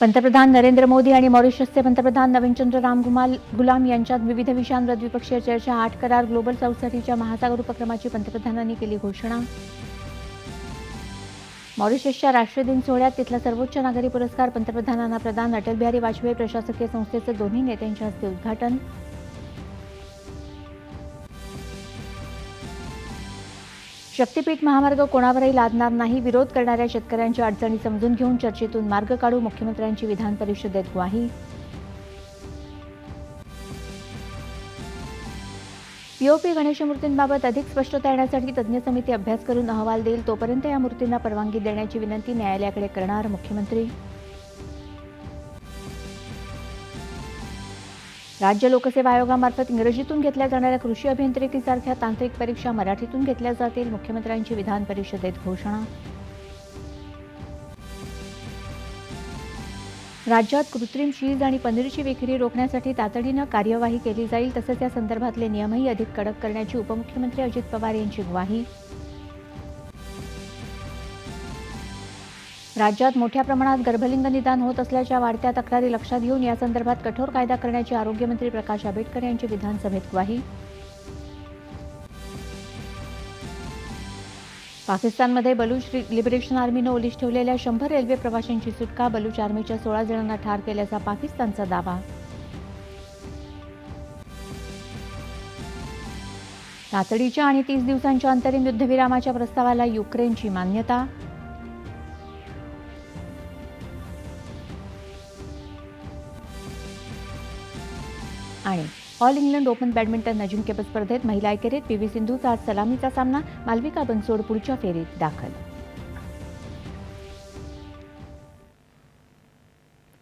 पंतप्रधान नरेंद्र मोदी आणि मॉरिशसचे पंतप्रधान नवीनचंद्र गुलाम यांच्यात विविध विषयांवर द्विपक्षीय चर्चा. 8 करार ग्लोबल साऊथसाठीच्या महासागर उपक्रमाची पंतप्रधानांनी केली घोषणा. मॉरिशसच्या राष्ट्रीय दिन सोहळ्यात तिथला सर्वोच्च नागरी पुरस्कार पंतप्रधानांना प्रदान. अटल बिहारी वाजपेयी प्रशासकीय संस्थेचे दोन्ही नेत्यांच्या हस्ते उद्घाटन. शक्तीपीठ महामार्ग कोणावरही लादणार नाही. विरोध करणाऱ्या शेतकऱ्यांच्या अडचणी समजून घेऊन चर्चेतून मार्ग काढू. मुख्यमंत्र्यांची विधान परिषदेत ग्वाही. पीओपी गणेश मूर्तींबाबत अधिक स्पष्टता येण्यासाठी तज्ज्ञ समिती अभ्यास करून अहवाल देईल. तोपर्यंत या मूर्तींना परवानगी देण्याची विनंती न्यायालयाकडे करणार मुख्यमंत्री. राज्य लोकसेवा आयोगामार्फत इंग्रजीतून घेतल्या जाणाऱ्या कृषी अभियांत्रिकीसारख्या तांत्रिक परीक्षा मराठीतून घेतल्या जातील. मुख्यमंत्र्यांची विधान परिषदेत घोषणा. राज्यात कृत्रिम चीज आणि पनीरची विक्री रोखण्यासाठी तातडीनं कार्यवाही केली जाईल. तसेच या संदर्भातले नियमही अधिक कडक करण्याची उपमुख्यमंत्री अजित पवार यांची ग्वाही. राज्यात मोठ्या प्रमाणात गर्भलिंग निदान होत असल्याच्या वाढत्या तक्रारी लक्षात घेऊन यासंदर्भात कठोर कायदा करण्याची आरोग्यमंत्री प्रकाश आंबेडकर यांची विधानसभेत ग्वाही. पाकिस्तानमध्ये बलूच लिबरेशन आर्मीनं ओलीस ठेवलेल्या 100 रेल्वे प्रवाशांची सुटका. बलूच आर्मीच्या 16 जणांना ठार केल्याचा पाकिस्तानचा दावा. तातडीच्या आणि 30 दिवसांच्या अंतरिम युद्धविरामाच्या प्रस्तावाला युक्रेनची मान्यता. आणि ऑल इंग्लंड ओपन बॅडमिंटन अजिंक्यपद स्पर्धेत महिला एकेरीत पी.व्ही. सिंधूचा आज सलामीचा सामना. मालविका बनसोड पुढच्या फेरीत दाखल.